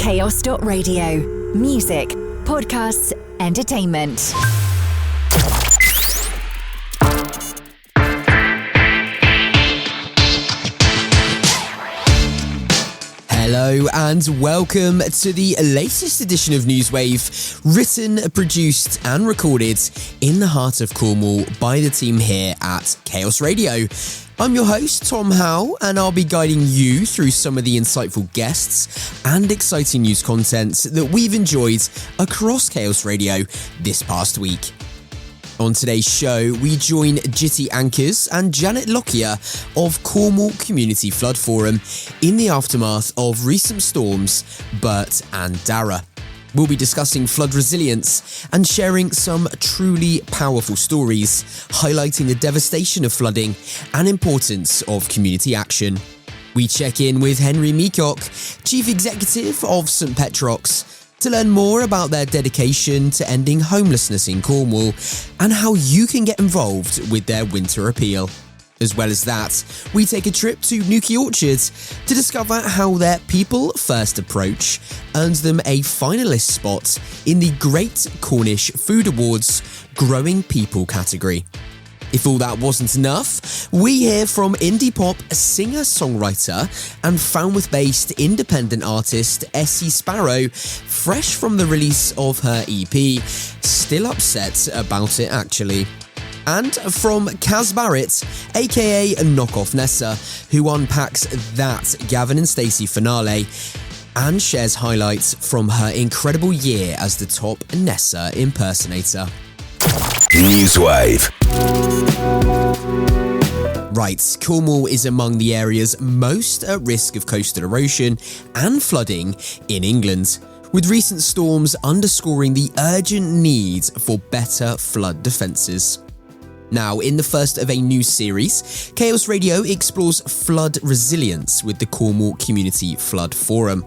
Chaos.radio. Music, podcasts, entertainment. Hello and welcome to the latest edition of NEWSWAVE, written, produced and recorded in the heart of Cornwall by the team here at Chaos Radio. I'm your host, Tom Howe, and I'll be guiding you through some of the insightful guests and exciting news content that we've enjoyed across Chaos Radio this past week. On today's show, we join Gitty Ankers and Janet Lockyer of Cornwall Community Flood Forum in the aftermath of recent storms Bert and Darragh. We'll be discussing flood resilience and sharing some truly powerful stories, highlighting the devastation of flooding and importance of community action. We check in with Henry Meacock, Chief Executive of St Petrocs, to learn more about their dedication to ending homelessness in Cornwall and how you can get involved with their winter appeal. As well as that, we take a trip to Newquay Orchard to discover how their People First approach earned them a finalist spot in the Great Cornish Food Awards Growing People category. If all that wasn't enough, we hear from indie pop singer-songwriter and Falmouth-based independent artist Essy Sparrow, fresh from the release of her EP, still upset about it actually. And from Kaz Barrett, aka Knock Off Nessa, who unpacks THAT Gavin Stacey finale and shares highlights from her incredible year as the top Nessa impersonator. NEWSWAVE. Right, Cornwall is among the areas most at risk of coastal erosion and flooding in England, with recent storms underscoring the urgent need for better flood defences. Now, in the first of a new series, Chaos Radio explores flood resilience with the Cornwall Community Flood Forum.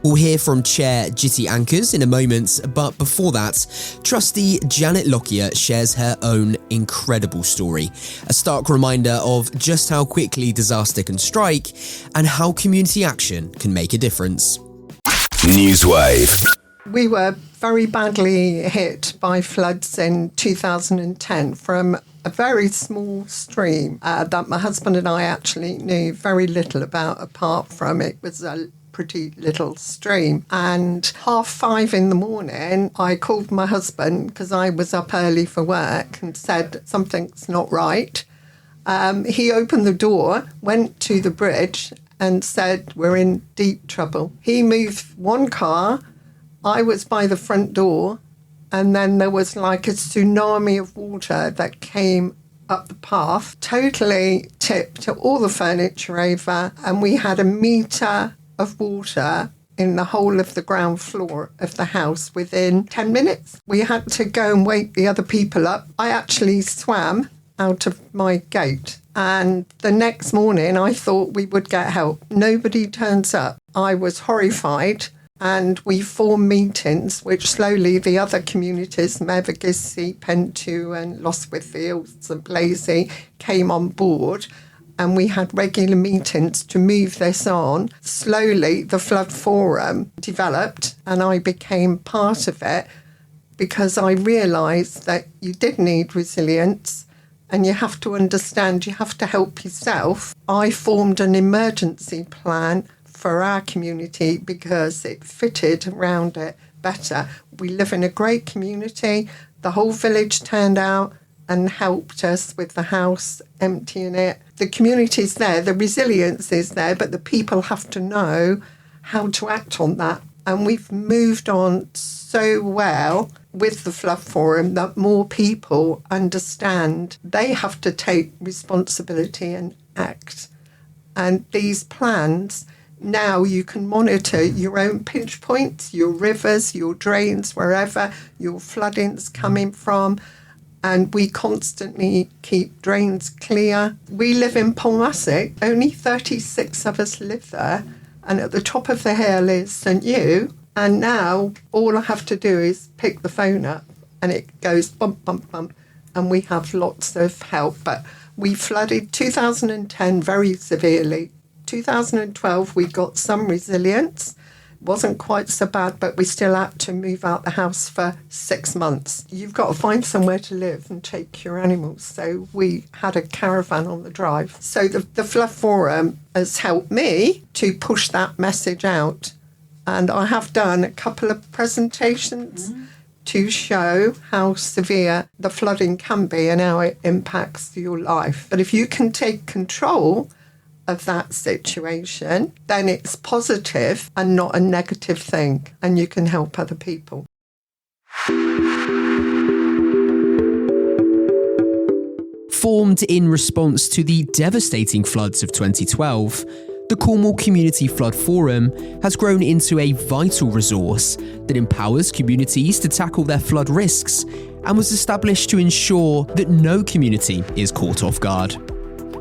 We'll hear from Chair Gitty Ankers in a moment, but before that, Trustee Janet Lockyer shares her own incredible story, a stark reminder of just how quickly disaster can strike and how community action can make a difference. NEWSWAVE. We were very badly hit by floods in 2010 from a very small stream that my husband and I actually knew very little about, apart from it was a pretty little stream. And 5:30 in the morning, I called my husband because I was up early for work and said something's not right. He opened the door, went to the bridge and said we're in deep trouble. He moved one car, I was by the front door, and then there was like a tsunami of water that came up the path, totally tipped all the furniture over, and we had a metre of water in the whole of the ground floor of the house within 10 minutes. We had to go and wake the other people up. I actually swam out of my gate, and the next morning I thought we would get help. Nobody turns up. I was horrified, and we formed meetings which slowly the other communities, Gitty, Pentu and Lostwithiel Fields and Blazy, came on board. And we had regular meetings to move this on. Slowly, the Flood Forum developed, and I became part of it because I realised that you did need resilience and you have to understand, you have to help yourself. I formed an emergency plan for our community because it fitted around it better. We live in a great community. The whole village turned out and helped us with the house, emptying it. The community's there, the resilience is there, but the people have to know how to act on that. And we've moved on so well with the Flood Forum that more people understand they have to take responsibility and act. And these plans, now you can monitor your own pinch points, your rivers, your drains, wherever your flooding's coming from. And we constantly keep drains clear. We live in Falmouth, only 36 of us live there, and at the top of the hill is St Hugh, and now all I have to do is pick the phone up and it goes bump, bump, bump, and we have lots of help. But we flooded 2010 very severely. 2012 we got some resilience. wasn't quite so bad, but we still had to move out the house for 6 months. You've got to find somewhere to live and take your animals. So we had a caravan on the drive. So the Flood Forum has helped me to push that message out. And I have done a couple of presentations to show how severe the flooding can be and how it impacts your life. But if you can take control of that situation, then it's positive and not a negative thing, and you can help other people. Formed in response to the devastating floods of 2012, the Cornwall Community Flood Forum has grown into a vital resource that empowers communities to tackle their flood risks and was established to ensure that no community is caught off guard.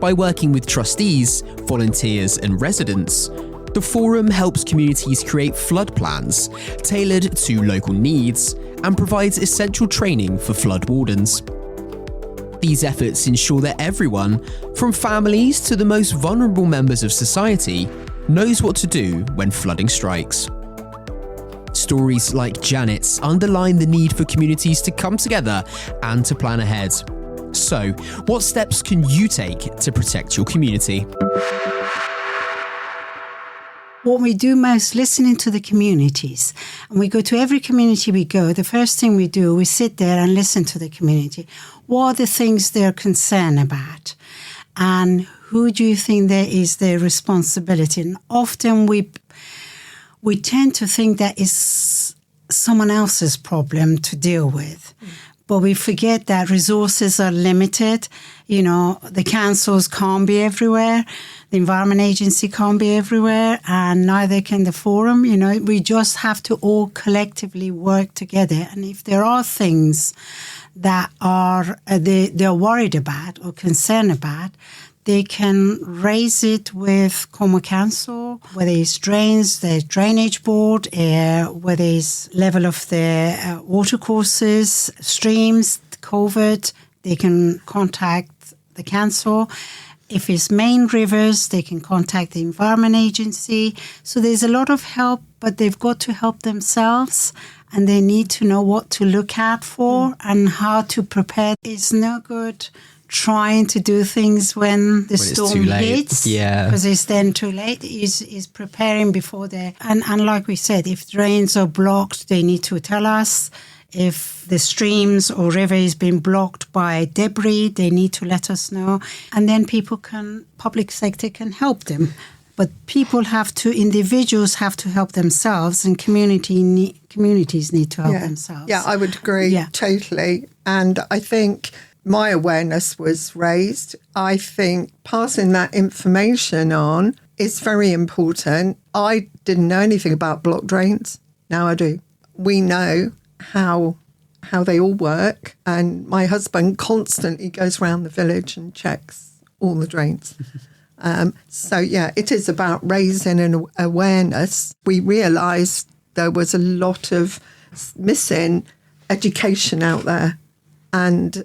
By working with trustees, volunteers and residents, the forum helps communities create flood plans tailored to local needs and provides essential training for flood wardens. These efforts ensure that everyone, from families to the most vulnerable members of society, knows what to do when flooding strikes. Stories like Janet's underline the need for communities to come together and to plan ahead. So, what steps can you take to protect your community? What we do most, listening to the communities. And we go to every community we go. The first thing we do, we sit there and listen to the community. What are the things they're concerned about? And who do you think there is their responsibility? And often we tend to think that is someone else's problem to deal with. But we forget that resources are limited. You know, the councils can't be everywhere. The Environment Agency can't be everywhere, and neither can the forum. You know, we just have to all collectively work together. And if there are things that are they're worried about or concerned about, they can raise it with Cornwall Council, whether it's drains, the drainage board, whether it's level of the watercourses, streams, culvert, they can contact the council. If it's main rivers, they can contact the Environment Agency. So there's a lot of help, but they've got to help themselves, and they need to know what to look out for and how to prepare. It's no good trying to do things when the storm hits, because it's then too late. Is preparing before and like we said, if drains are blocked, they need to tell us. If the streams or river is being blocked by debris, they need to let us know, and then public sector can help them. But individuals have to help themselves, and communities need to help themselves. Yeah, I would agree totally. And I think my awareness was raised. I think passing that information on is very important. I didn't know anything about block drains. Now I do. We know how they all work, and my husband constantly goes around the village and checks all the drains. It is about raising an awareness. We realised there was a lot of missing education out there, and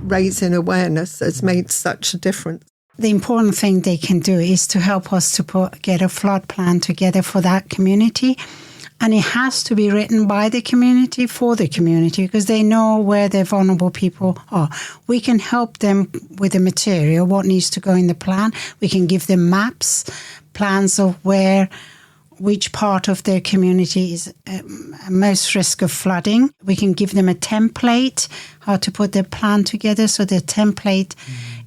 raising awareness has made such a difference. The important thing they can do is to help us to get a flood plan together for that community. And it has to be written by the community for the community, because they know where their vulnerable people are. We can help them with the material, what needs to go in the plan. We can give them maps, plans of which part of their community is most risk of flooding. We can give them a template, how to put their plan together. So the template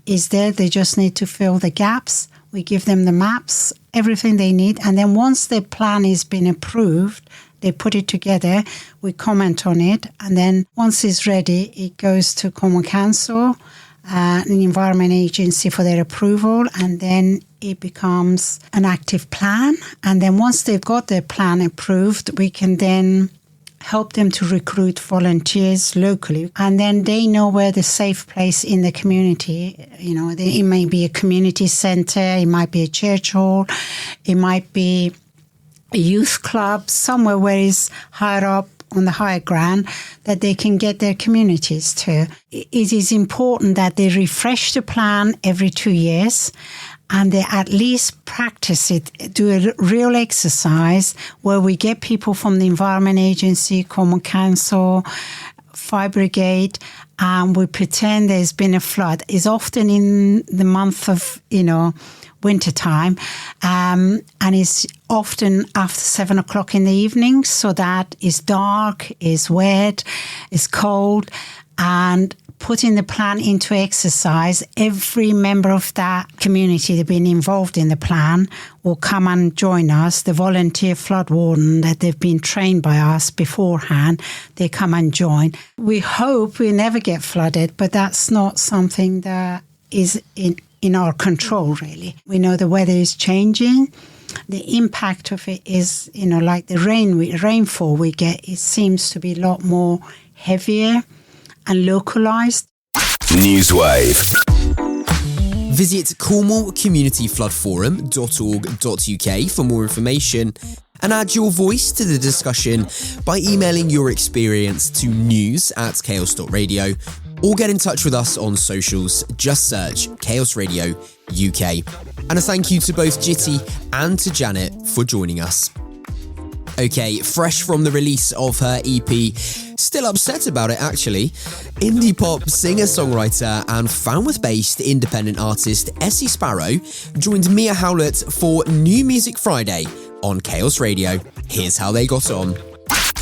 is there. They just need to fill the gaps. We give them the maps, everything they need. And then once their plan has been approved, they put it together, we comment on it. And then once it's ready, it goes to Cornwall Council, the Environment Agency for their approval. And then it becomes an active plan. And then once they've got their plan approved, we can then help them to recruit volunteers locally. And then they know where the safe place in the community, it may be a community centre, it might be a church hall, it might be a youth club, somewhere where it's higher up on the higher ground that they can get their communities to. It is important that they refresh the plan every 2 years, and they at least practice it, do a real exercise where we get people from the Environment Agency, Cornwall Council, Fire Brigade, and we pretend there's been a flood. It's often in the month of, winter time, and it's often after 7 o'clock in the evening, so that it's dark, it's wet, it's cold, and putting the plan into exercise, every member of that community that have been involved in the plan will come and join us. The volunteer flood warden that they've been trained by us beforehand, they come and join. We hope we never get flooded, but that's not something that is in our control, really. We know the weather is changing. The impact of it is, like the rainfall we get, it seems to be a lot more heavier and localised. NEWSWAVE. Visit cornwallcommunityfloodforum.org.uk for more information and add your voice to the discussion by emailing your experience to news@chaos.radio or get in touch with us on socials. Just search Chaos Radio UK. And a thank you to both Gitty and to Janet for joining us. Okay, fresh from the release of her EP, still upset about it actually, indie pop singer-songwriter and Falmouth-based independent artist Essy Sparrow joined Mia Howlett for New Music Friday on Chaos Radio. Here's how they got on.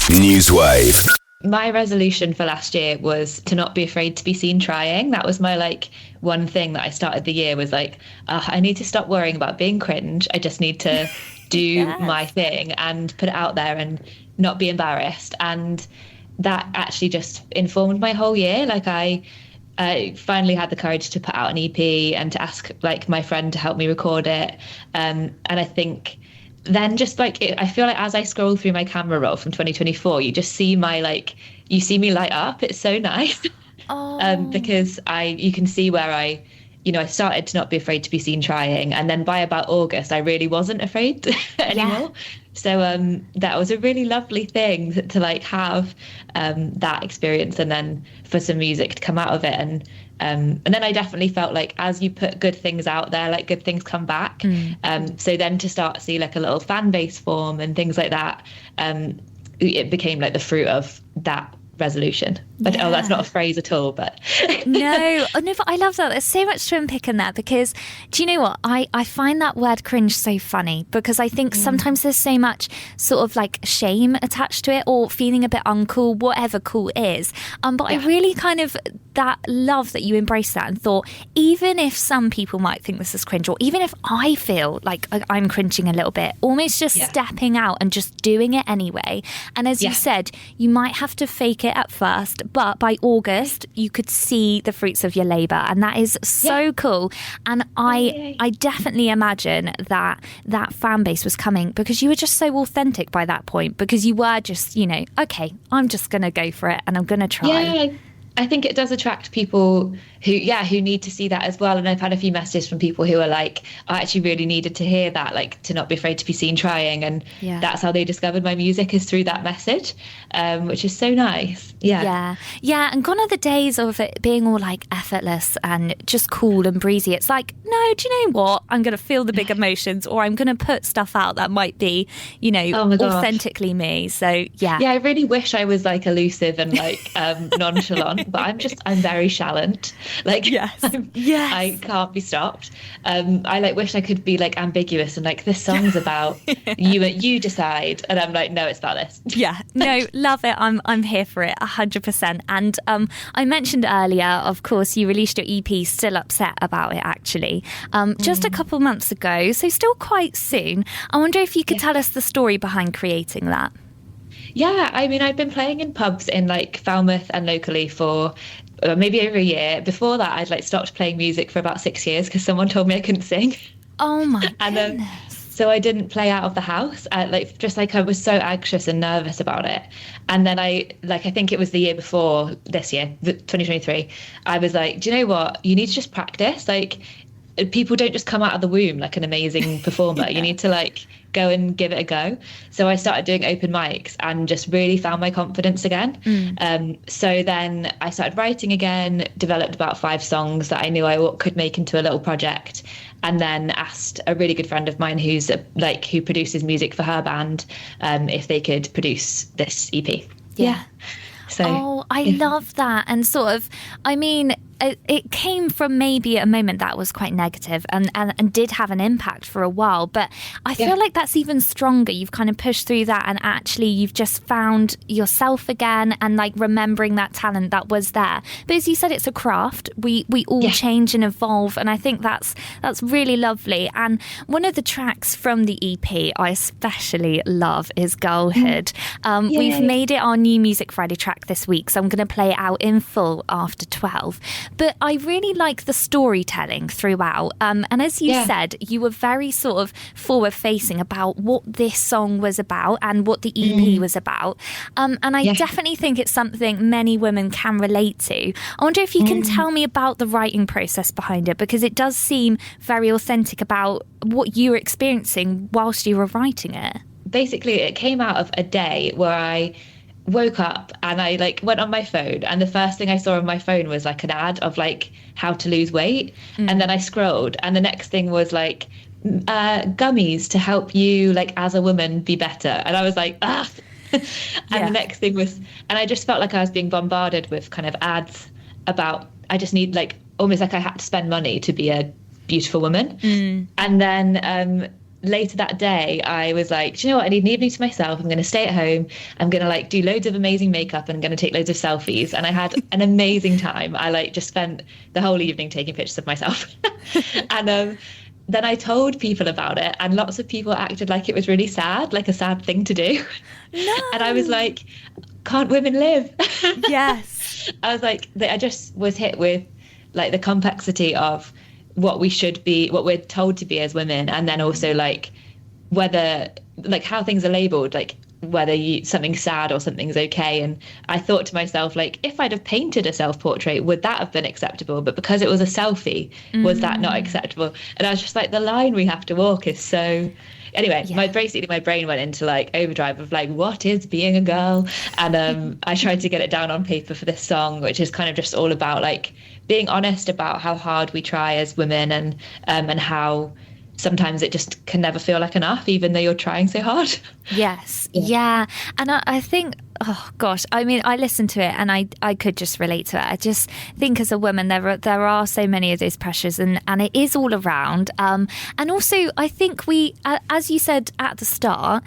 NEWSWAVE. My resolution for last year was to not be afraid to be seen trying. That was my one thing that I started the year was I need to stop worrying about being cringe. I just need to do my thing and put it out there and not be embarrassed. And that actually just informed my whole year. I finally had the courage to put out an EP and to ask my friend to help me record it. And I think then just I feel like as I scroll through my camera roll from 2024, you just see you see me light up. It's so nice. Because you can see where I started to not be afraid to be seen trying. And then by about August, I really wasn't afraid anymore. So that was a really lovely thing to have that experience and then for some music to come out of it. And then I definitely felt as you put good things out there, good things come back. So then to start to see a little fan base form and things like that, it became the fruit of that resolution. But that's not a phrase at all, but no, but I love that. There's so much to unpick in that, because do you know what, I find that word cringe so funny, because I think sometimes there's so much sort of shame attached to it, or feeling a bit uncool, whatever cool is, but I really kind of love that you embraced that and thought, even if some people might think this is cringe, or even if I feel like I'm cringing a little bit, almost just stepping out and just doing it anyway. And as you said, you might have to fake it at first, but by August you could see the fruits of your labour, and that is so cool. And I definitely imagine that fan base was coming because you were just so authentic by that point, because you were just okay, I'm just gonna go for it and I'm gonna try. I think it does attract people who need to see that as well. And I've had a few messages from people who are I actually really needed to hear that, to not be afraid to be seen trying. And that's how they discovered my music, is through that message, which is so nice. Yeah. And gone are the days of it being all effortless and just cool and breezy. It's no, do you know what? I'm going to feel the big emotions, or I'm going to put stuff out that might be, authentically me. So, yeah. Yeah, I really wish I was elusive and nonchalant. But I'm very shallant. I can't be stopped. I wish I could be ambiguous and this song's about you decide, and I'm no, it's about this. Yeah, no, love it. I'm here for it 100%. And I mentioned earlier, of course, you released your EP, Still Upset About It, actually, just a couple months ago, so still quite soon. I wonder if you could tell us the story behind creating that. Yeah, I mean, I've been playing in pubs in Falmouth and locally for maybe over a year. Before that, I'd stopped playing music for about 6 years because someone told me I couldn't sing. Oh my goodness. So I didn't play out of the house. I was so anxious and nervous about it. And then I think it was the year before this year, 2023, I was do you know what? You need to just practice. People don't just come out of the womb like an amazing performer. You need to go and give it a go. So I started doing open mics and just really found my confidence again. So then I started writing again, developed about 5 songs that I knew I could make into a little project. and then asked a really good friend of mine who produces music for her band if they could produce this EP. Yeah. So, I love that. And sort of, I mean, it came from maybe a moment that was quite negative and did have an impact for a while. But I feel like that's even stronger. You've kind of pushed through that and actually you've just found yourself again and like remembering that talent that was there. But as you said, it's a craft. We all change and evolve. And I think that's really lovely. And one of the tracks from the EP I especially love is Girlhood. We've made it our new Music Friday track this week. So I'm going to play it out in full after 12. But I really like the storytelling throughout. And as you said, you were very sort of forward-facing about what this song was about and what the EP was about. And I definitely think it's something many women can relate to. I wonder if you can tell me about the writing process behind it, because it does seem very authentic about what you were experiencing whilst you were writing it. Basically, it came out of a day where I woke up and I went on my phone, and the first thing I saw on my phone was an ad of how to lose weight. And then I scrolled and the next thing was gummies to help you as a woman be better. And I was like, ah. And the next thing was, and I just felt like I was being bombarded with kind of ads about I just need almost I had to spend money to be a beautiful woman. And then later that day, I was like, do you know what? I need an evening to myself. I'm going to stay at home. I'm going to do loads of amazing makeup and I'm going to take loads of selfies. And I had an amazing time. I just spent the whole evening taking pictures of myself. And then I told people about it, and lots of people acted like it was really sad, like a sad thing to do. No. And I was like, can't women live? Yes. I was like, I just was hit with the complexity of what we should be, what we're told to be as women, and then also whether how things are labeled, whether something's sad or something's okay. And I thought to myself, if I'd have painted a self-portrait, would that have been acceptable? But because it was a selfie, was that not acceptable? And I was just the line we have to walk is so. Anyway, my brain went into overdrive of what is being a girl, and I tried to get it down on paper for this song, which is kind of just all about being honest about how hard we try as women, and how sometimes it just can never feel like enough, even though you're trying so hard. Yes, yeah. And I think, oh gosh, I mean, I listened to it and I could just relate to it. I just think as a woman, there are so many of those pressures, and it is all around. And also, I think we, as you said at the start,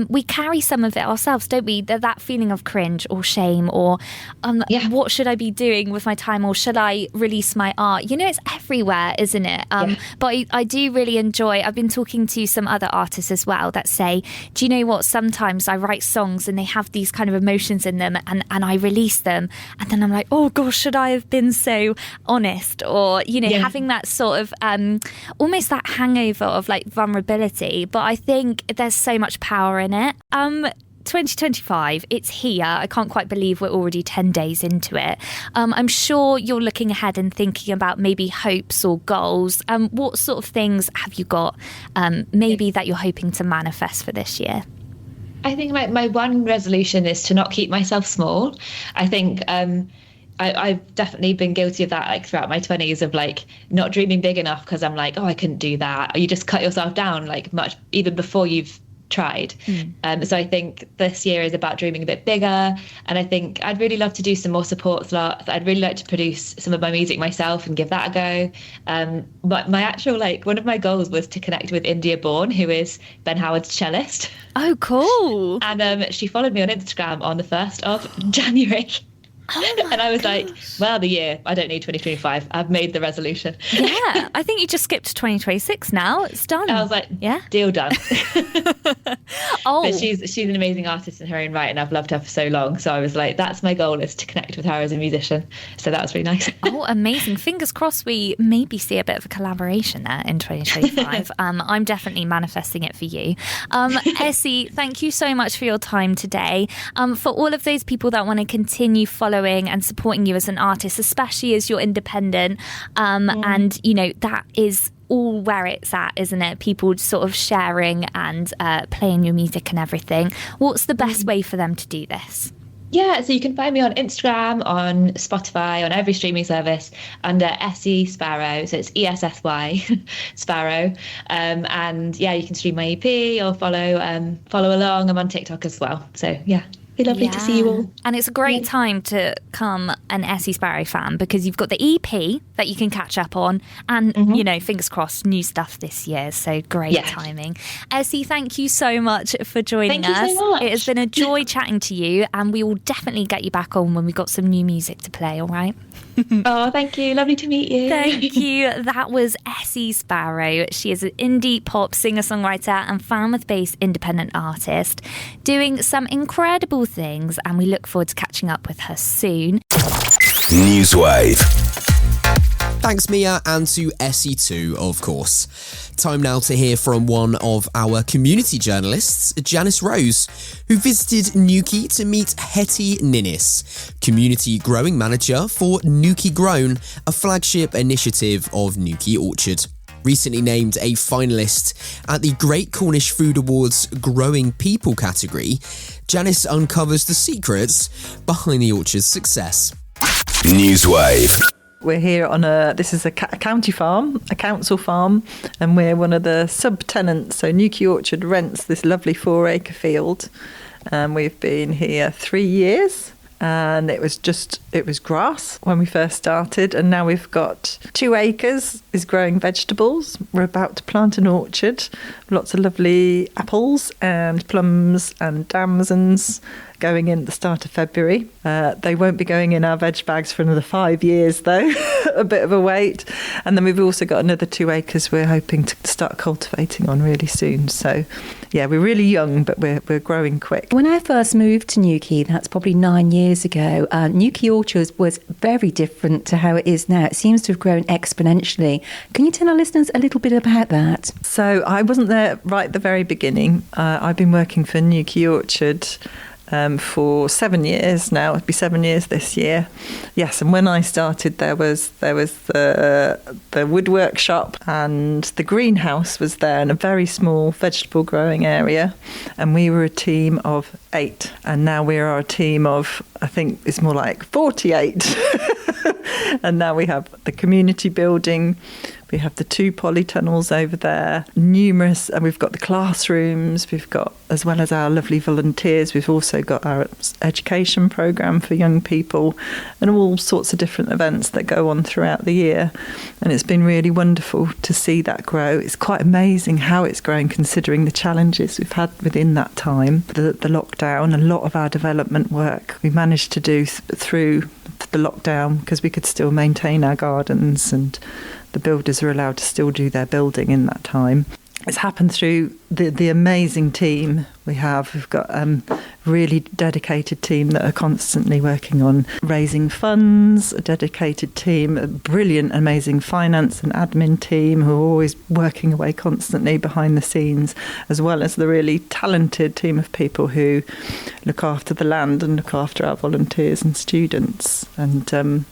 we carry some of it ourselves, don't we? That feeling of cringe or shame or what should I be doing with my time, or should I release my art? It's everywhere, isn't it? But I do really enjoy, I've been talking to some other artists as well that say, do you know what, sometimes I write songs and they have these kind of emotions in them, and I release them, and then I'm like, oh gosh, should I have been so honest? Or having that sort of almost that hangover of vulnerability. But I think there's so much power in it. 2025, it's here. I can't quite believe we're already 10 days into it. I'm sure you're looking ahead and thinking about maybe hopes or goals. What sort of things have you got maybe that you're hoping to manifest for this year? I think my one resolution is to not keep myself small. I think I've definitely been guilty of that throughout my 20s of not dreaming big enough, because I'm oh, I couldn't do that. Or you just cut yourself down much even before you've tried. So I think this year is about dreaming a bit bigger, and I think I'd really love to do some more support slots. I'd really like to produce some of my music myself and give that a go. But my actual one of my goals was to connect with India Bourne, who is Ben Howard's cellist. Oh, cool. And she followed me on Instagram on the 1st of January. Oh and I was like, well, the year, I don't need 2025. I've made the resolution. Yeah, I think you just skipped to 2026 now. It's done. I was like, yeah, deal done. But she's an amazing artist in her own right, and I've loved her for so long. So I was like, that's my goal, is to connect with her as a musician. So that was really nice. Oh, amazing. Fingers crossed we maybe see a bit of a collaboration there in 2025. I'm definitely manifesting it for you. Essy, thank you so much for your time today. For all of those people that want to continue following and supporting you as an artist, especially as you're independent, and that is all where it's at, isn't it? People sort of sharing and playing your music and everything. What's the best way for them to do this? Yeah, so you can find me on Instagram, on Spotify, on every streaming service under Essy Sparrow. So it's ESSY Sparrow. And yeah, you can stream my EP or follow along. I'm on TikTok as well. So yeah. Be lovely to see you all. And it's a great time to become an Essy Sparrow fan because you've got the EP that you can catch up on and, fingers crossed, new stuff this year. So great timing. Essy, thank you so much for joining us. Thank you so much. It has been a joy chatting to you, and we will definitely get you back on when we've got some new music to play, all right? Oh, thank you. Lovely to meet you. Thank you. That was Essy Sparrow. She is an indie pop singer-songwriter and Falmouth-based independent artist doing some incredible things, and we look forward to catching up with her soon. NEWSWAVE. Thanks, Mia, and to Essy too, of course. Time now to hear from one of our community journalists, Janice Rose, who visited Newquay to meet Hetty Ninnis, community growing manager for Newquay Grown, a flagship initiative of Newquay Orchard. Recently named a finalist at the Great Cornish Food Awards Growing People category, Janice uncovers the secrets behind the orchard's success. NEWSWAVE. We're here on this is a county farm, a council farm, and we're one of the subtenants. So Newquay Orchard rents this lovely 4-acre field, and we've been here 3 years. And it was grass when we first started, and now we've got 2 acres is growing vegetables. We're about to plant an orchard, lots of lovely apples and plums and damsons going in at the start of February. They won't be going in our veg bags for another 5 years though, a bit of a wait. And then we've also got another 2 acres we're hoping to start cultivating on really soon. So yeah, we're really young, but we're growing quick. When I first moved to Newquay, that's probably 9 years ago, Newquay Orchard was very different to how it is now. It seems to have grown exponentially. Can you tell our listeners a little bit about that? So I wasn't there right at the very beginning. I've been working for Newquay Orchard for 7 years now. It'll be 7 years this year. Yes, and when I started, there was the woodwork shop, and the greenhouse was there in a very small vegetable growing area, and we were a team of 8, and now we are a team of, I think it's more like 48. And now we have the community building. We have the 2 polytunnels over there, numerous, and we've got the classrooms, we've got, as well as our lovely volunteers, we've also got our education programme for young people and all sorts of different events that go on throughout the year. And it's been really wonderful to see that grow. It's quite amazing how it's grown considering the challenges we've had within that time. The lockdown, a lot of our development work we managed to do through the lockdown because we could still maintain our gardens, and the builders are allowed to still do their building in that time. It's happened through the amazing team we have. We've got a really dedicated team that are constantly working on raising funds, a dedicated team, a brilliant, amazing finance and admin team who are always working away constantly behind the scenes, as well as the really talented team of people who look after the land and look after our volunteers and students. And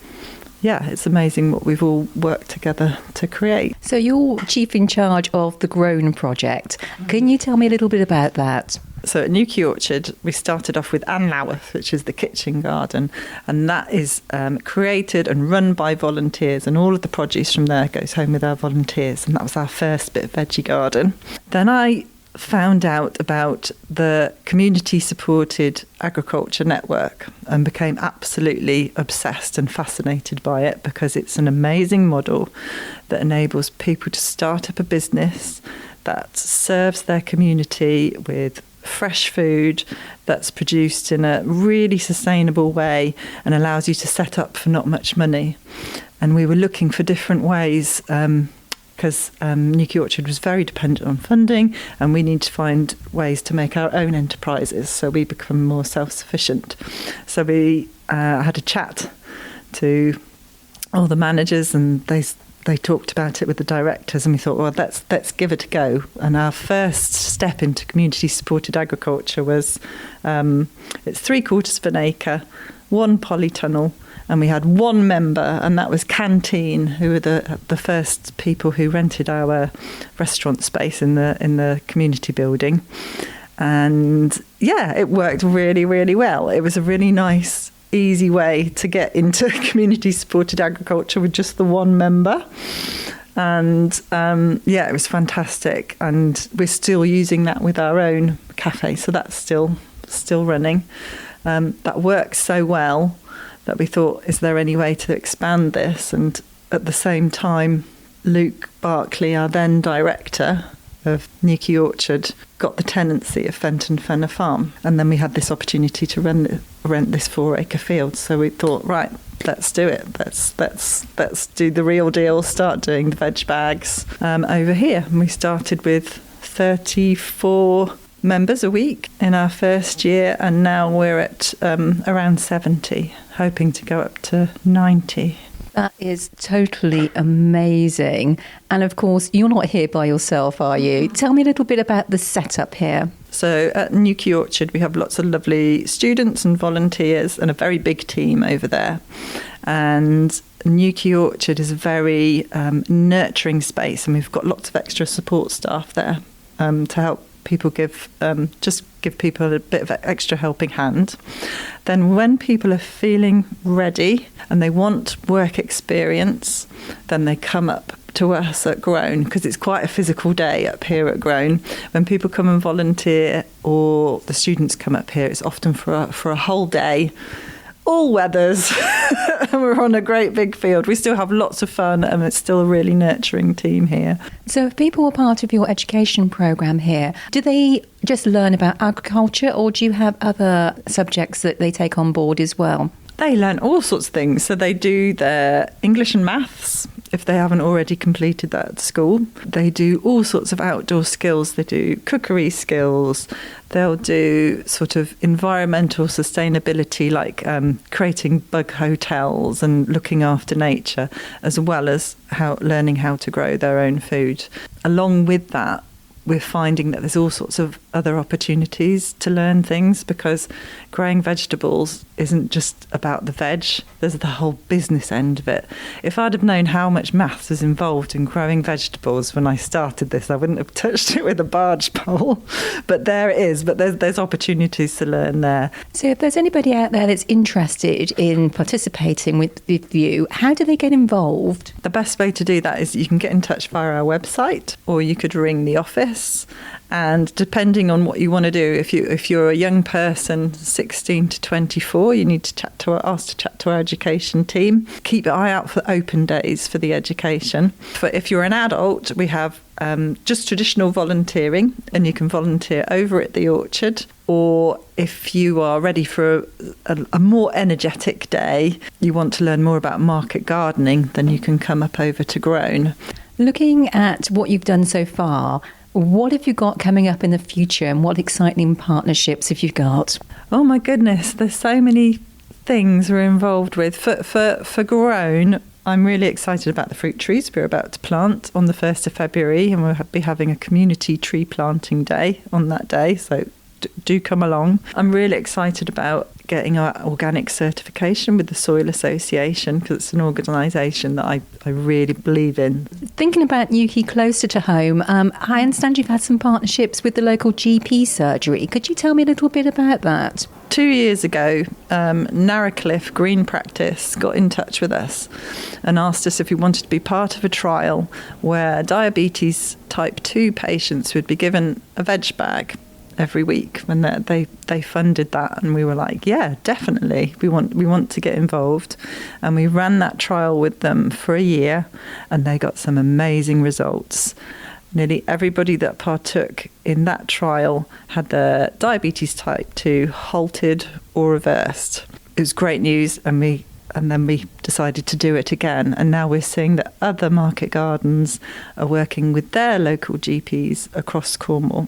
yeah, it's amazing what we've all worked together to create. So you're chief in charge of the Grown project. Can you tell me a little bit about that? So at Newquay Orchard, we started off with Ann Loworth, which is the kitchen garden, and that is created and run by volunteers, and all of the produce from there goes home with our volunteers, and that was our first bit of veggie garden. Then I found out about the community-supported agriculture network and became absolutely obsessed and fascinated by it because it's an amazing model that enables people to start up a business that serves their community with fresh food that's produced in a really sustainable way and allows you to set up for not much money. And we were looking for different ways because Newquay Orchard was very dependent on funding, and we need to find ways to make our own enterprises so we become more self-sufficient. So we had a chat to all the managers, and they talked about it with the directors, and we thought, well, let's give it a go. And our first step into community-supported agriculture was it's 3/4 of an acre, 1 polytunnel, and we had 1 member, and that was Canteen, who were the first people who rented our restaurant space in the community building. And yeah, it worked really, really well. It was a really nice, easy way to get into community supported agriculture with just the one member. And it was fantastic. And we're still using that with our own cafe. So that's still running. That works so well that we thought, is there any way to expand this? And at the same time, Luke Barclay, our then director of Newquay Orchard, got the tenancy of Fenton Fenner Farm. And then we had this opportunity to rent this 4-acre field. So we thought, right, let's do it. Let's do the real deal, start doing the veg bags over here. And we started with 34 members a week in our first year, and now we're at around 70, hoping to go up to 90. That is totally amazing. And of course, you're not here by yourself, are you? Tell me a little bit about the setup here. So at Newquay Orchard, we have lots of lovely students and volunteers and a very big team over there. And Newquay Orchard is a very nurturing space, and we've got lots of extra support staff there to help people give people a bit of extra helping hand. Then when people are feeling ready and they want work experience, then they come up to us at Grown, because it's quite a physical day up here at Grown. When people come and volunteer, or the students come up here, it's often for a whole day, all weathers. And we're on a great big field. We still have lots of fun, and it's still a really nurturing team here. So if people are part of your education programme here, do they just learn about agriculture, or do you have other subjects that they take on board as well? They learn all sorts of things. So they do their English and maths, if they haven't already completed that at school. They do all sorts of outdoor skills. They do cookery skills. They'll do sort of environmental sustainability, like creating bug hotels and looking after nature, as well as learning how to grow their own food. Along with that, we're finding that there's all sorts of other opportunities to learn things, because growing vegetables isn't just about the veg. There's the whole business end of it. If I'd have known how much maths was involved in growing vegetables when I started this, I wouldn't have touched it with a barge pole. But there it is. But there's opportunities to learn there. So if there's anybody out there that's interested in participating with you, how do they get involved? The best way to do that is you can get in touch via our website, or you could ring the office. And depending on what you want to do, if you're a young person, 16 to 24, you need to ask to chat to our education team. Keep your eye out for open days for the education. If you're an adult, we have just traditional volunteering, and you can volunteer over at the orchard. Or if you are ready for a more energetic day, you want to learn more about market gardening, then you can come up over to Grown. Looking at what you've done so far, what have you got coming up in the future, and what exciting partnerships have you got? Oh my goodness, there's so many things we're involved with. For Grown, I'm really excited about the fruit trees we're about to plant on the 1st of February, and we'll be having a community tree planting day on that day, so do come along. I'm really excited about getting our organic certification with the Soil Association, because it's an organisation that I really believe in. Thinking about Newquay closer to home, I understand you've had some partnerships with the local GP surgery. Could you tell me a little bit about that? 2 years ago, Narracliff Green Practice got in touch with us and asked us if we wanted to be part of a trial where diabetes type 2 patients would be given a veg bag every week. When they funded that, and we were like, yeah, definitely, we want to get involved. And we ran that trial with them for a year, and they got some amazing results. Nearly everybody that partook in that trial had their diabetes type 2 halted or reversed. It was great news, and then we decided to do it again. And now we're seeing that other market gardens are working with their local GPs across Cornwall.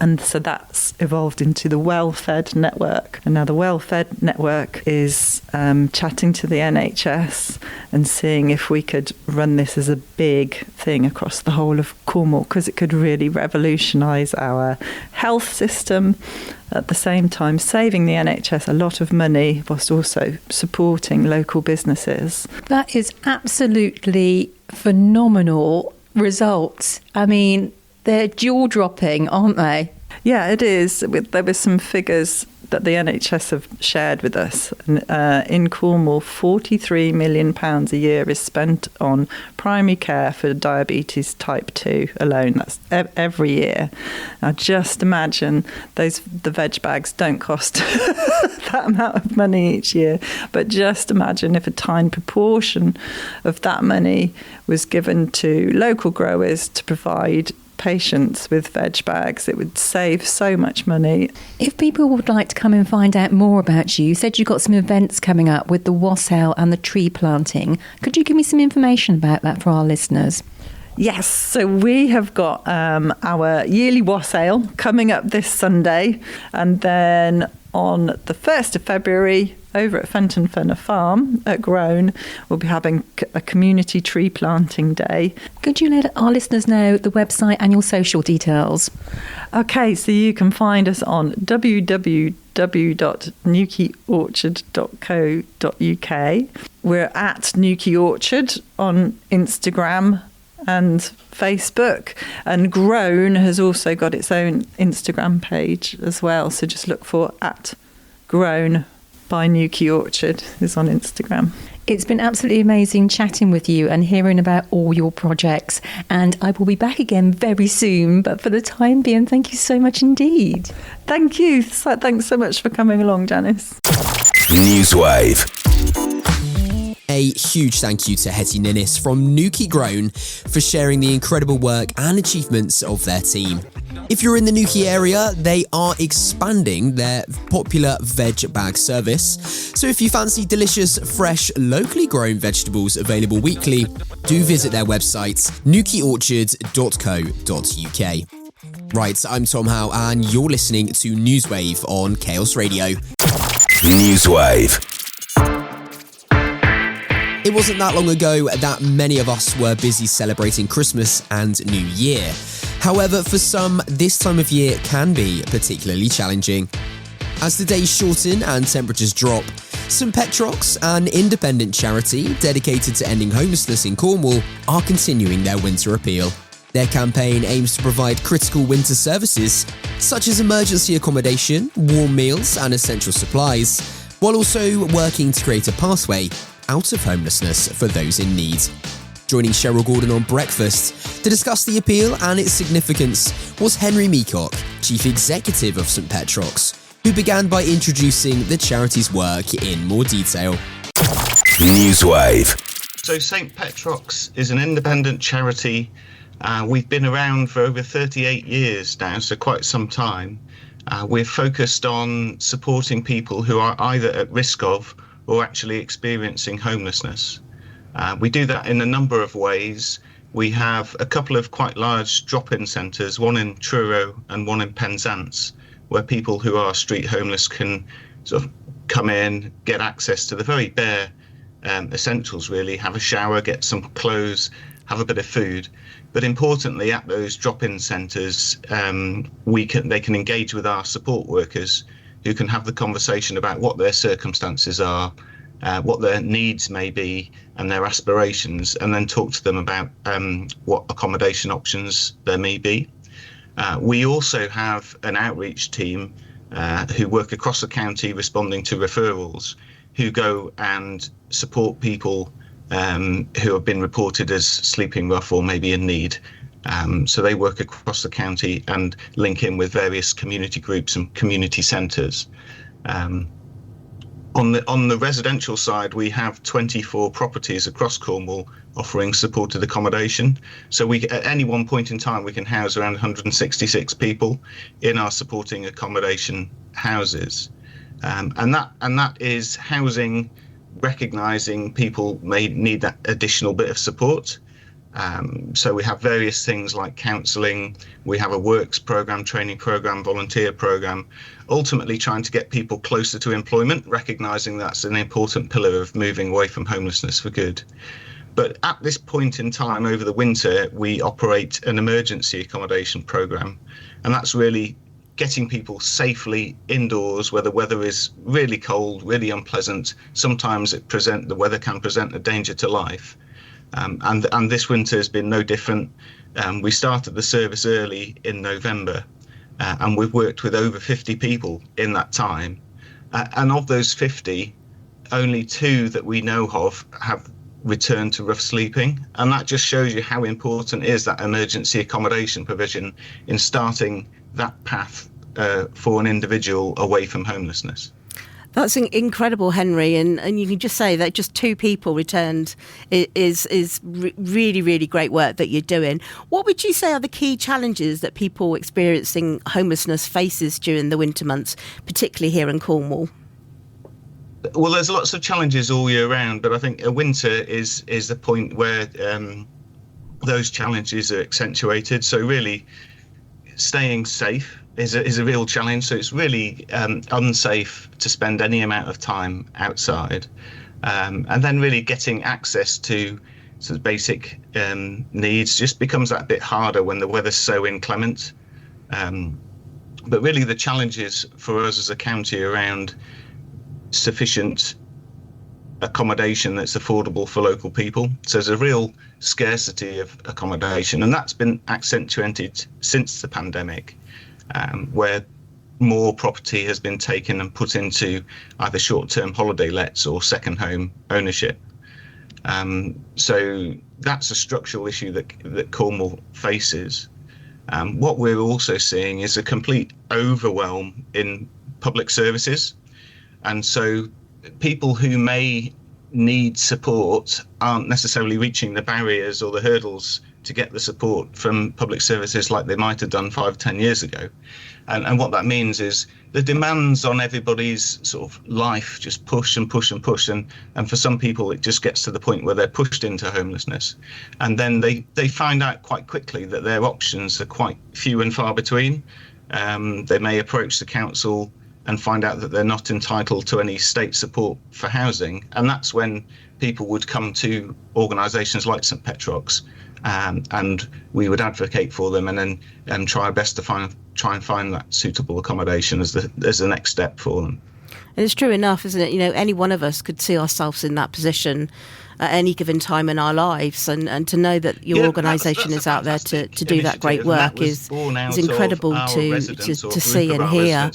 And so that's evolved into the Well-Fed Network. And now the Well-Fed Network is chatting to the NHS and seeing if we could run this as a big thing across the whole of Cornwall, because it could really revolutionise our health system, at the same time saving the NHS a lot of money, whilst also supporting local businesses. That is absolutely phenomenal results. I mean, they're jaw-dropping, aren't they? Yeah, it is. There were some figures that the NHS have shared with us. In Cornwall, £43 million a year is spent on primary care for diabetes type 2 alone. That's every year. Now, just imagine the veg bags don't cost that amount of money each year. But just imagine if a tiny proportion of that money was given to local growers to provide patients with veg bags. It would save so much money. If people would like to come and find out more about you said you've got some events coming up with the wassail and the tree planting. Could you give me some information about that for our listeners? Yes, so we have got our yearly wassail coming up this Sunday, and then on the 1st of February over at Fenton Fenner Farm at Groan, we'll be having a community tree planting day. Could you let our listeners know the website and your social details? Okay, so you can find us on www.newquayorchard.co.uk. We're at Newquay Orchard on Instagram and Facebook, and Groan has also got its own Instagram page as well, so just look for at Groan by Newquay Orchard is on Instagram. It's been absolutely amazing chatting with you and hearing about all your projects, and I will be back again very soon, but for the time being, thank you so much indeed. Thank you. Thanks so much for coming along, Janice. NewsWave. A huge thank you to Hetty Ninnis from Newquay Grown for sharing the incredible work and achievements of their team. If you're in the Newquay area, they are expanding their popular veg bag service. So if you fancy delicious, fresh, locally grown vegetables available weekly, do visit their website, newquayorchard.co.uk. Right, I'm Tom Howe and you're listening to NewsWave on Chaos Radio. NewsWave. It wasn't that long ago that many of us were busy celebrating Christmas and New Year. However, for some, this time of year can be particularly challenging. As the days shorten and temperatures drop, St Petrocs, an independent charity dedicated to ending homelessness in Cornwall, are continuing their winter appeal. Their campaign aims to provide critical winter services, such as emergency accommodation, warm meals and essential supplies, while also working to create a pathway out of homelessness for those in need. Joining Cheryl Gordon on Breakfast to discuss the appeal and its significance was Henry Meacock, Chief Executive of St Petrocs, who began by introducing the charity's work in more detail. NewsWave. So St Petrocs is an independent charity. We've been around for over 38 years now, so quite some time. We're focused on supporting people who are either at risk of or actually experiencing homelessness. We do that in a number of ways. We have a couple of quite large drop-in centres, one in Truro and one in Penzance, where people who are street homeless can sort of come in, get access to the very bare essentials really, have a shower, get some clothes, have a bit of food. But importantly, at those drop-in centres, they can engage with our support workers who can have the conversation about what their circumstances are, what their needs may be and their aspirations, and then talk to them about what accommodation options there may be. We also have an outreach team who work across the county responding to referrals, who go and support people who have been reported as sleeping rough or maybe in need. So they work across the county and link in with various community groups and community centres. On the residential side, we have 24 properties across Cornwall offering supported accommodation. So at any one point in time, we can house around 166 people in our supporting accommodation houses. And that is housing, recognising people may need that additional bit of support. So we have various things like counselling, we have a works programme, training programme, volunteer programme, ultimately trying to get people closer to employment, recognising that's an important pillar of moving away from homelessness for good. But at this point in time over the winter, we operate an emergency accommodation programme, and that's really getting people safely indoors where the weather is really cold, really unpleasant. Sometimes the weather can present a danger to life. And this winter has been no different. We started the service early in November, and we've worked with over 50 people in that time. And of those 50, only 2 that we know of have returned to rough sleeping. And that just shows you how important is that emergency accommodation provision in starting that path for an individual away from homelessness. That's incredible, Henry, and you can just say that just 2 people returned is really, really great work that you're doing. What would you say are the key challenges that people experiencing homelessness faces during the winter months, particularly here in Cornwall? Well, there's lots of challenges all year round, but I think winter is the point where those challenges are accentuated. So really, staying safe is a real challenge. So it's really unsafe to spend any amount of time outside, and then really getting access to sort of basic needs just becomes that bit harder when the weather's so inclement. But really, the challenges for us as a county around sufficient accommodation that's affordable for local people. So there's a real scarcity of accommodation, and that's been accentuated since the pandemic. Where more property has been taken and put into either short-term holiday lets or second home ownership. So that's a structural issue that Cornwall faces. What we're also seeing is a complete overwhelm in public services. And so people who may need support aren't necessarily reaching the barriers or the hurdles to get the support from public services like they might have done 5-10 years ago. And what that means is the demands on everybody's sort of life just push and push and push. And for some people, it just gets to the point where they're pushed into homelessness. And then they find out quite quickly that their options are quite few and far between. They may approach the council and find out that they're not entitled to any state support for housing. And that's when people would come to organisations like St Petrocs, and we would advocate for them and then try our best to try and find that suitable accommodation as the next step for them. And it's true enough, isn't it? You know, any one of us could see ourselves in that position at any given time in our lives, and to know that your organisation is out there to do that great work is incredible to see and hear.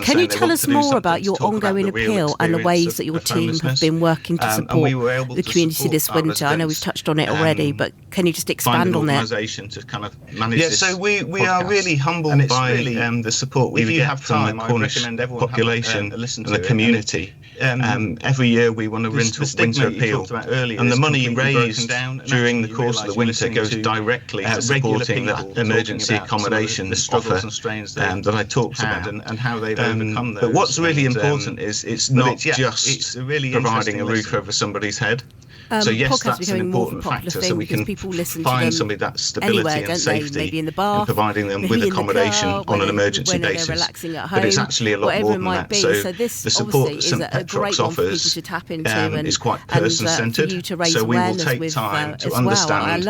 Can you tell us more about your ongoing appeal and the ways that your team have been working to support the community this winter? I know we've touched on it already, but can you just expand on that? To kind of manage this so we are really humbled by the support we get from the Cornish population and the community. Every year we want a winter appeal, and the money raised during the course of the winter goes directly to supporting that emergency accommodation offer that I talked about and how they've overcome those. But what's really important is it's not just providing a roof over somebody's head. So yes, that's an important factor. So we can find somebody that stability and safety in providing them with accommodation on an emergency basis. But it's actually a lot more than that. So the support that St Petrocs offers is quite person-centred. So we will take time to understand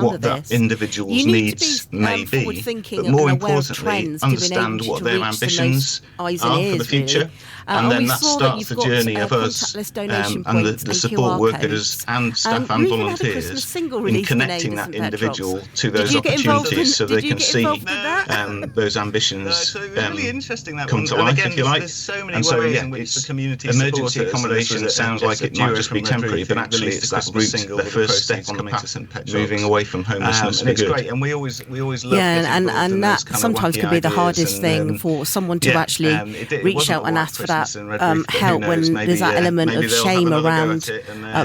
what that individual's needs may be, but more importantly, understand what their ambitions are for the future. And then that starts the journey of us and the support workers and staff and volunteers in connecting that individual to those opportunities so they can see those ambitions come to life, if you like. And so, yeah, it's emergency accommodation. It sounds like it might just be temporary, but actually it's that route, the first step on the path, moving away from homelessness. And it's great, and we always love and that sometimes can be the hardest thing for someone to actually reach out and ask for that help when there's that element of shame around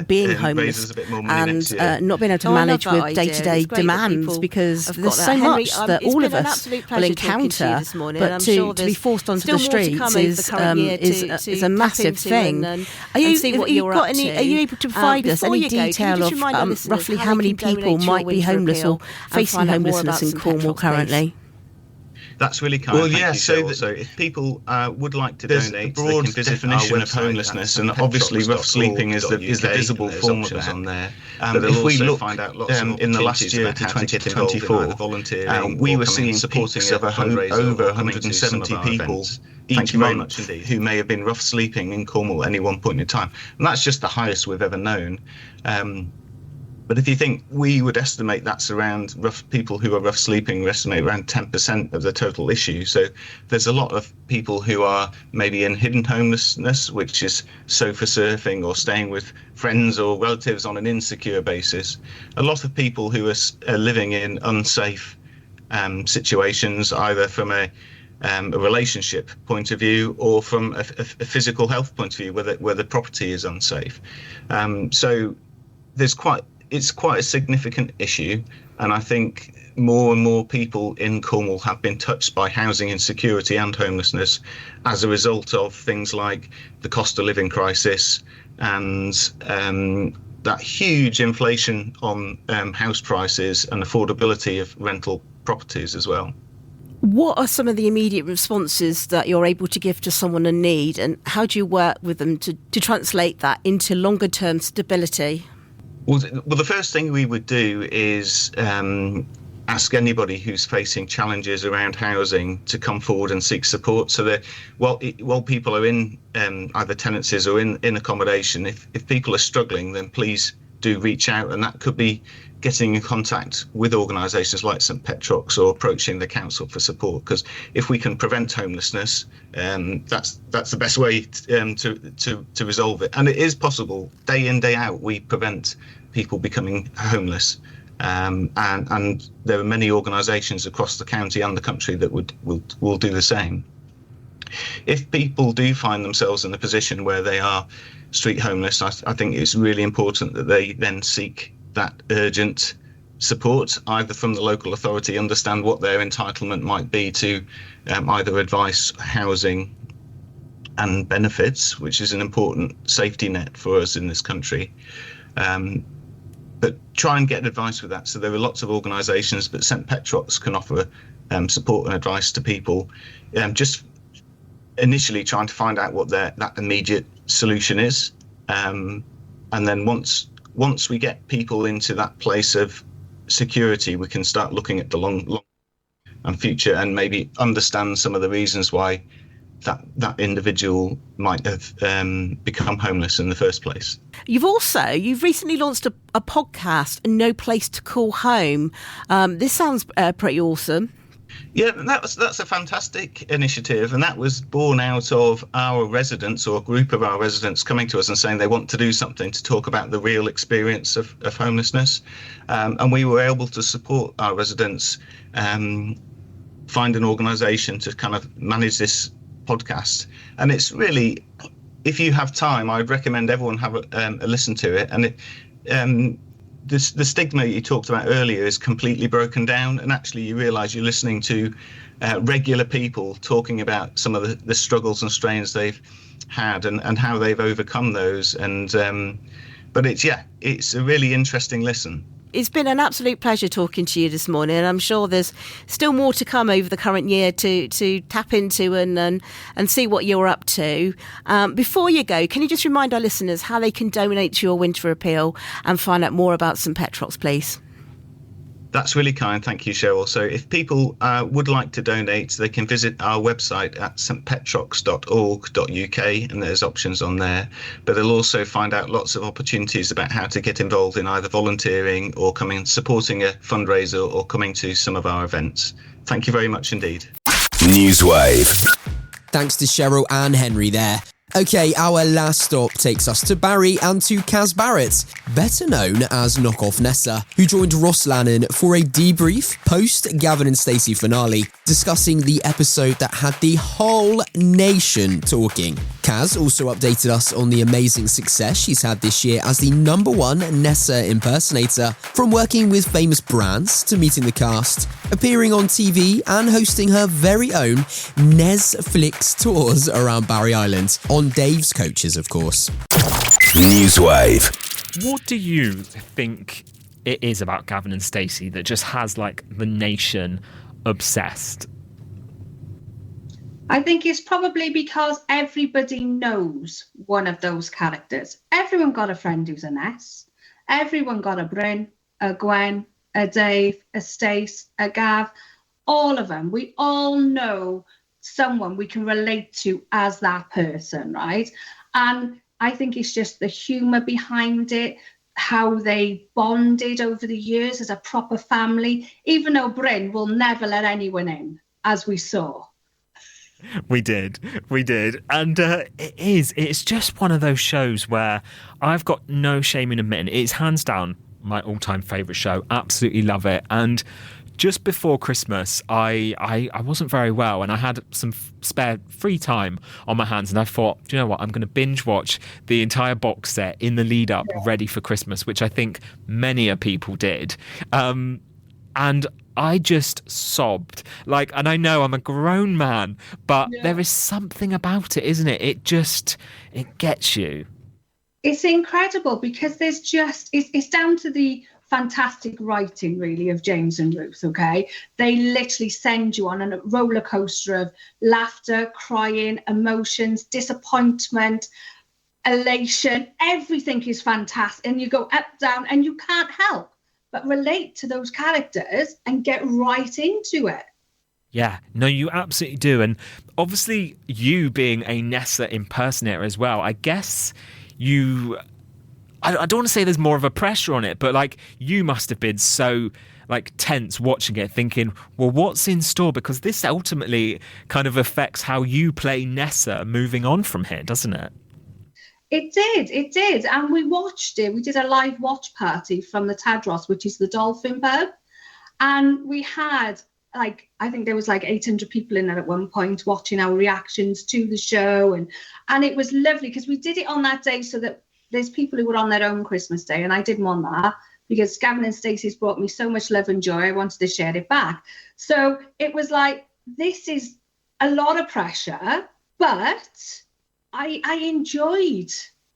being homeless and not being able to manage with day-to-day demands, because there's so much that all of us will encounter, but to be forced onto the streets is a massive thing. Are you able to provide us any detail of roughly how many people might be homeless or facing homelessness in Cornwall currently? That's really kind. Well, yeah. So if people would like to donate, a broad definition of homelessness, and obviously rough sleeping is the visible form of that. On there. But if we look in the last year to 2024, we were seeing supporting over 170 people each month who may have been rough sleeping in Cornwall at any one point in time, and that's just the highest we've ever known. But if you think, we would estimate that's around people who are rough sleeping, we estimate around 10% of the total issue. So there's a lot of people who are maybe in hidden homelessness, which is sofa surfing or staying with friends or relatives on an insecure basis. A lot of people who are living in unsafe situations, either from a relationship point of view or from a physical health point of view, where the property is unsafe. So it's quite a significant issue, and I think more and more people in Cornwall have been touched by housing insecurity and homelessness as a result of things like the cost of living crisis and that huge inflation on house prices and affordability of rental properties as well. What are some of the immediate responses that you're able to give to someone in need, and how do you work with them to translate that into longer term stability? Well, the first thing we would do is ask anybody who's facing challenges around housing to come forward and seek support. So that while people are in either tenancies or in accommodation, if people are struggling, then please do reach out, and that could be getting in contact with organisations like St Petrocs or approaching the council for support. Because if we can prevent homelessness, that's the best way to resolve it. And it is possible. Day in, day out, we prevent people becoming homeless, and there are many organisations across the county and the country that will do the same. If people do find themselves in a position where they are street homeless, I think it's really important that they then seek that urgent support, either from the local authority, understand what their entitlement might be to either advice, housing and benefits, which is an important safety net for us in this country. But try and get advice with that. So there are lots of organisations, but St Petrocs can offer support and advice to people, just initially trying to find out what that immediate solution is. And then once we get people into that place of security, we can start looking at the long and future, and maybe understand some of the reasons why that individual might have become homeless in the first place. You've recently launched a podcast, No Place to Call Home. This sounds pretty awesome. Yeah, that's a fantastic initiative, and that was born out of our residents, or a group of our residents, coming to us and saying they want to do something to talk about the real experience of homelessness, and we were able to support our residents find an organisation to kind of manage this podcast. And it's really, if you have time, I'd recommend everyone have a listen to it. And the stigma you talked about earlier is completely broken down, and actually you realise you're listening to regular people talking about some of the struggles and strains they've had and how they've overcome those. And but it's a really interesting listen. It's been an absolute pleasure talking to you this morning. I'm sure there's still more to come over the current year to tap into and see what you're up to. Before you go, can you just remind our listeners how they can donate to your winter appeal and find out more about St Petrocs, please? That's really kind. Thank you, Cheryl. So if people would like to donate, they can visit our website at stpetrocs.org.uk, and there's options on there. But they'll also find out lots of opportunities about how to get involved in either volunteering or supporting a fundraiser or coming to some of our events. Thank you very much indeed. NEWSWAVE. Thanks to Cheryl and Henry there. Okay, our last stop takes us to Barry and to Kaz Barrett, better known as Knock Off Nessa, who joined Ross Lannon for a debrief post-Gavin and Stacey finale, discussing the episode that had the whole nation talking. Kaz also updated us on the amazing success she's had this year as the #1 Nessa impersonator, from working with famous brands to meeting the cast, appearing on TV and hosting her very own Netflix tours around Barry Island, on Dave's coaches, of course. NEWSWAVE. What do you think it is about Gavin and Stacey that just has the nation obsessed? I think it's probably because everybody knows one of those characters. Everyone got a friend who's a Ness. Everyone got a Bryn, a Gwen, a Dave, a Stace, a Gav. All of them. We all know someone we can relate to as that person, right? And I think it's just the humour behind it, how they bonded over the years as a proper family, even though Bryn will never let anyone in, as we saw. We did. And it's just one of those shows where I've got no shame in admitting it's hands down my all-time favourite show. Absolutely love it. And just before Christmas, I wasn't very well and I had some spare free time on my hands, and I thought, do you know what, I'm going to binge watch the entire box set in the lead up ready for Christmas, which I think many people did. And I just sobbed. And I know I'm a grown man, but there is something about it, isn't it? It gets you. It's incredible because it's down to the fantastic writing, really, of James and Ruth, okay? They literally send you on a roller coaster of laughter, crying, emotions, disappointment, elation. Everything is fantastic. And you go up, down, and you can't help but relate to those characters and get right into it. Yeah, no, you absolutely do. And obviously, you being a Nessa impersonator as well, I guess I don't want to say there's more of a pressure on it, but you must have been so tense watching it, thinking, well, what's in store? Because this ultimately kind of affects how you play Nessa moving on from here, doesn't it? It did. And we watched it. We did a live watch party from the Tadros, which is the Dolphin pub. And we had I think there was 800 people in there at one point watching our reactions to the show. And it was lovely because we did it on that day so that there's people who were on their own Christmas day, and I didn't want that because Gavin and Stacey's brought me so much love and joy. I wanted to share it back. So it was this is a lot of pressure, but I enjoyed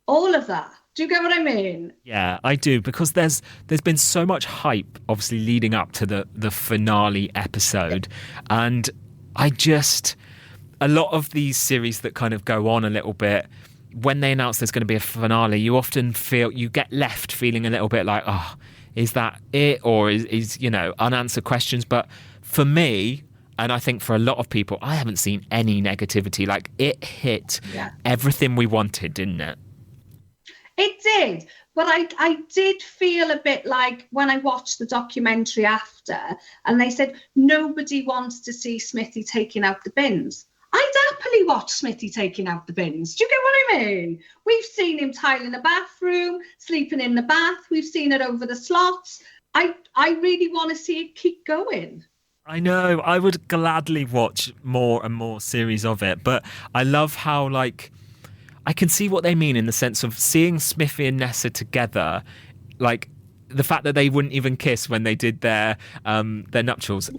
all of that. Do you get what I mean? Yeah, I do, because there's been so much hype, obviously, leading up to the finale episode. And a lot of these series that kind of go on a little bit, when they announce there's going to be a finale, you often you get left feeling a little bit like, oh, is that it? Or is unanswered questions. But for me, and I think for a lot of people, I haven't seen any negativity. It hit everything we wanted, didn't it? It did. But I did feel a bit like when I watched the documentary after, and they said nobody wants to see Smithy taking out the bins. I'd happily watch Smithy taking out the bins. Do you get what I mean? We've seen him tiling the bathroom, sleeping in the bath. We've seen it over the slots. I really want to see it keep going. I know. I would gladly watch more and more series of it. But I love how, I can see what they mean in the sense of seeing Smithy and Nessa together, the fact that they wouldn't even kiss when they did their nuptials.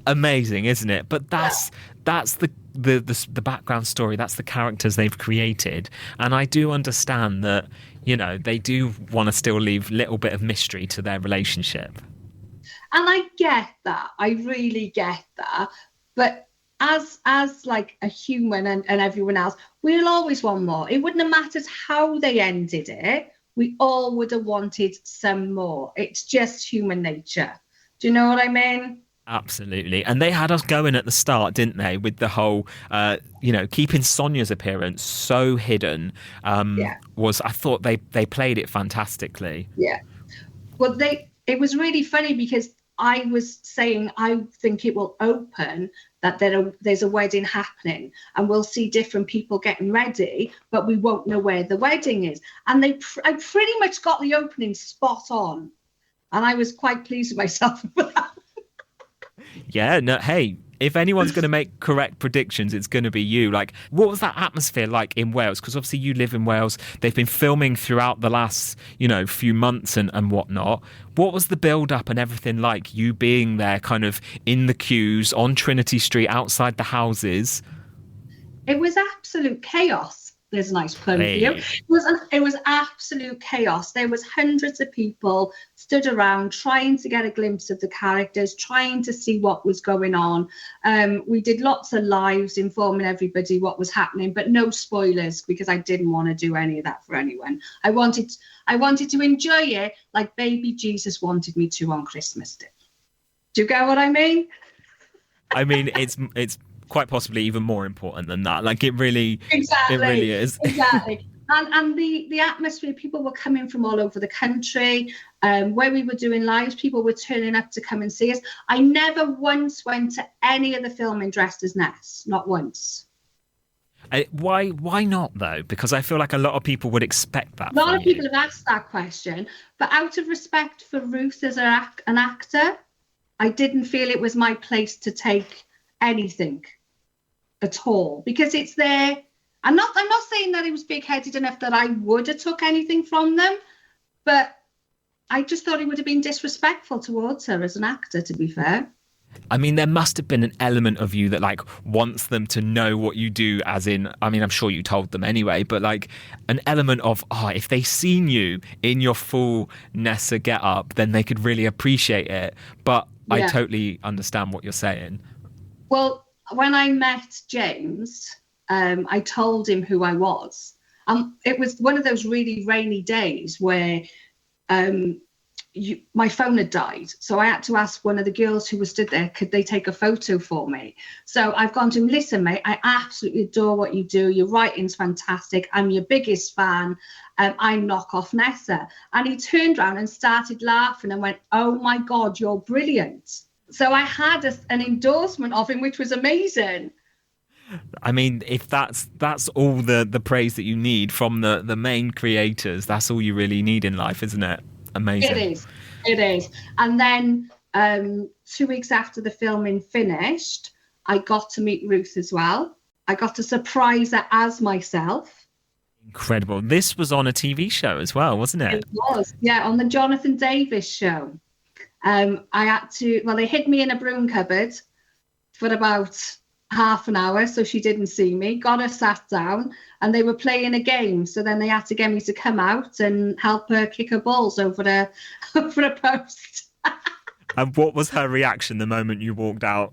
Amazing, isn't it? But that's the background story. That's the characters they've created. And I do understand that, they do want to still leave a little bit of mystery to their relationship. And I get that. I really get that. But as a human and everyone else, we'll always want more. It wouldn't have mattered how they ended it. We all would have wanted some more. It's just human nature. Do you know what I mean? Absolutely. And they had us going at the start, didn't they? With the whole, keeping Sonia's appearance so hidden. I thought they played it fantastically. Yeah. Well, it was really funny because I was saying I think it will open that there's a wedding happening and we'll see different people getting ready, but we won't know where the wedding is. And I pretty much got the opening spot on. And I was quite pleased with myself with that. Yeah, no, hey, if anyone's going to make correct predictions, it's going to be you. What was that atmosphere like in Wales? Because obviously you live in Wales. They've been filming throughout the last, few months and whatnot. What was the build-up and everything like, you being there kind of in the queues on Trinity Street outside the houses? It was absolute chaos. There's a nice pun for you. It was absolute chaos. There was hundreds of people stood around trying to get a glimpse of the characters, trying to see what was going on. We did lots of lives informing everybody what was happening, but no spoilers because I didn't want to do any of that for anyone. I wanted to enjoy it like baby Jesus wanted me to on Christmas Day. Do you get what I mean? I mean, it's quite possibly even more important than that. It really is. Exactly. And the atmosphere, people were coming from all over the country. Where we were doing lives, people were turning up to come and see us. I never once went to any of the filming dressed as Ness, not once. Why not, though? Because I feel like a lot of people would expect that. A lot of people have asked that question, but out of respect for Ruth as an actor, I didn't feel it was my place to take anything at all, because it's there. I'm not saying that it was big-headed enough that I would have took anything from them, but I just thought it would have been disrespectful towards her as an actor, to be fair. I mean, there must have been an element of you that like wants them to know what you do, as in, I mean, I'm sure you told them anyway, but like an element of, if they seen you in your full Nessa get up, then they could really appreciate it. But I totally understand what you're saying. Well, when I met James, I told him who I was. It was one of those really rainy days where my phone had died. So I had to ask one of the girls who was stood there, could they take a photo for me? So I've gone to him, listen, mate, I absolutely adore what you do. Your writing's fantastic. I'm your biggest fan. I'm Knock Off Nessa. And he turned around and started laughing and went, oh my God, you're brilliant. So I had an endorsement of him, which was amazing. I mean, if that's all the praise that you need from the main creators, that's all you really need in life, isn't it? Amazing. It is. And then 2 weeks after the filming finished, I got to meet Ruth as well. I got to surprise her as myself. Incredible. This was on a TV show as well, wasn't it? It was, yeah, on the Jonathan Davis show. They hid me in a broom cupboard for about half an hour so she didn't see me, got her sat down, and they were playing a game, so then they had to get me to come out and help her kick her balls over a post. And what was her reaction the moment you walked out?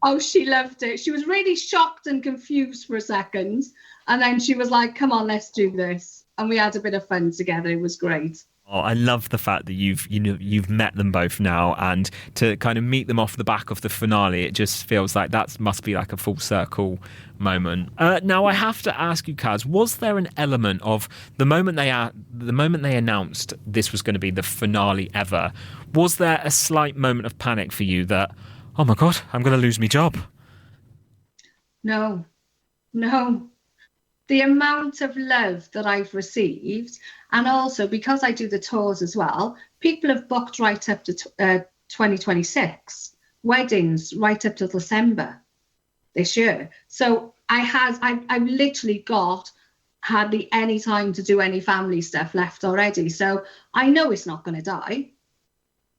Oh, she loved it. She was really shocked and confused for a second, and then she was like, come on, let's do this. And we had a bit of fun together. It was great. Oh, I love the fact that you've met them both now, and to kind of meet them off the back of the finale, it just feels like that must be like a full circle moment. Now, I have to ask you, Kaz, was there an element of the moment they announced this was going to be the finale ever? Was there a slight moment of panic for you that, oh my God, I'm going to lose my job? No. The amount of love that I've received, and also because I do the tours as well, people have booked right up to 2026, weddings right up to December this year. So I've literally got hardly any time to do any family stuff left already. So I know it's not going to die.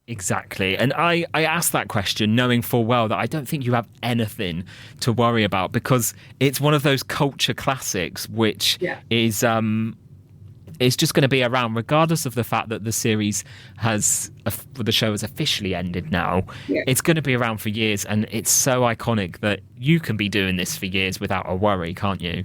Exactly. And I asked that question knowing full well that I don't think you have anything to worry about, because it's one of those culture classics which is it's just going to be around regardless of the fact that the series the show has officially ended now. It's going to be around for years, and it's so iconic that you can be doing this for years without a worry, can't you?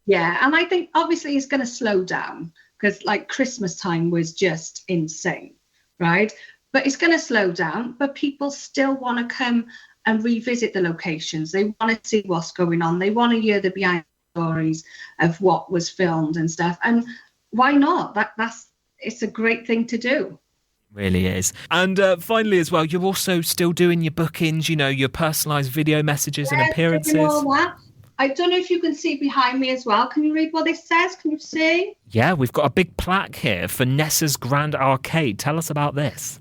Yeah, and I think obviously it's going to slow down because like Christmas time was just insane, right? But it's going to slow down, but people still want to come and revisit the locations. They want to see what's going on. They want to hear the behind the stories of what was filmed and stuff. And why not? It's a great thing to do. Really is. And finally as well, you're also still doing your bookings, your personalised video messages and appearances. All that. I don't know if you can see behind me as well. Can you read what it says? Can you see? Yeah, we've got a big plaque here for Nessa's Grand Arcade. Tell us about this.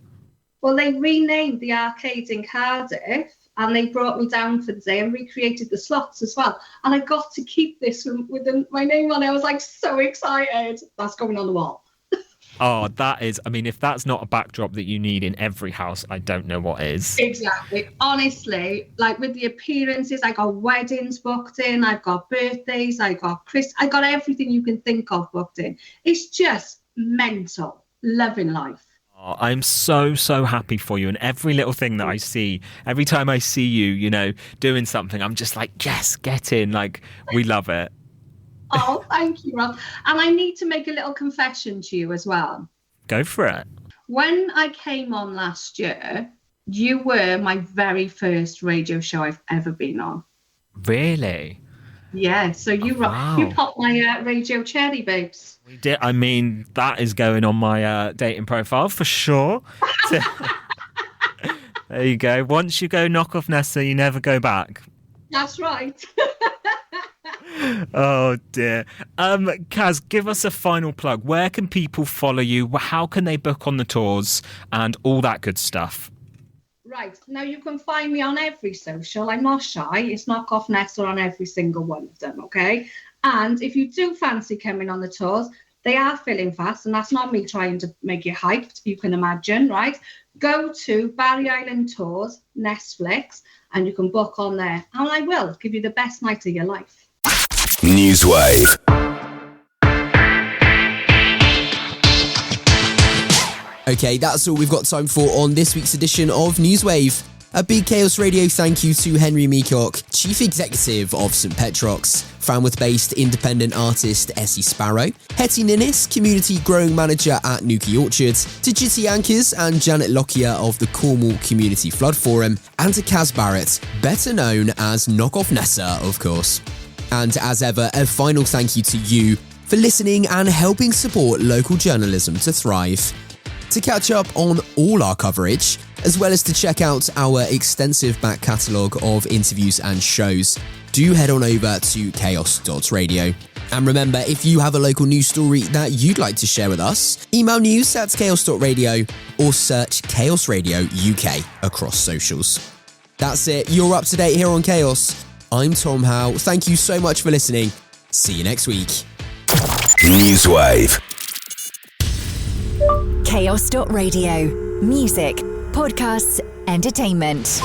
Well, they renamed the arcade in Cardiff, and they brought me down for the day and recreated the slots as well. And I got to keep this with my name on it. I was like so excited. That's going on the wall. Oh, that is, I mean, if that's not a backdrop that you need in every house, I don't know what is. Exactly. Honestly, like with the appearances, I got weddings booked in, I've got birthdays, I got everything you can think of booked in. It's just mental. Loving life. Oh, I'm so happy for you, and every little thing that I see, every time I see you, doing something, I'm just like, yes, get in, like, we love it. Oh, thank you, Rob. And I need to make a little confession to you as well. Go for it. When I came on last year, you were my very first radio show I've ever been on. Really? Yeah, so you popped my radio cherry, babes. We did. I mean, that is going on my dating profile for sure. There you go. Once you go Knock Off Nessa, you never go back. That's right. Oh dear. Kaz, give us a final plug. Where can people follow you? How can they book on the tours and all that good stuff? Right. Now you can find me on every social. I'm not shy. It's Knock Off Nessa on every single one of them, okay? And if you do fancy coming on the tours, they are filling fast, and that's not me trying to make you hyped, you can imagine, right? Go to Barry Island Tours, Netflix, and you can book on there. And I will give you the best night of your life. NEWSWAVE. Okay, that's all we've got time for on this week's edition of NEWSWAVE. A big Chaos Radio thank you to Henry Meacock, Chief Executive of St Petrocs, Falmouth-based independent artist Essy Sparrow, Hetty Ninnis, Community Growing Manager at Newquay Orchard, to Gitty, Ankers and Janet Lockyer of the Cornwall Community Flood Forum, and to Kaz Barrett, better known as Knock Off Nessa, of course. And as ever, a final thank you to you for listening and helping support local journalism to thrive. To catch up on all our coverage, as well as to check out our extensive back catalogue of interviews and shows, do head on over to chaos.radio. And remember, if you have a local news story that you'd like to share with us, email news@chaos.radio or search Chaos Radio UK across socials. That's it, you're up to date here on Chaos. I'm Tom Howe, thank you so much for listening. See you next week. NEWSWAVE. Chaos.radio. Music, podcasts, entertainment.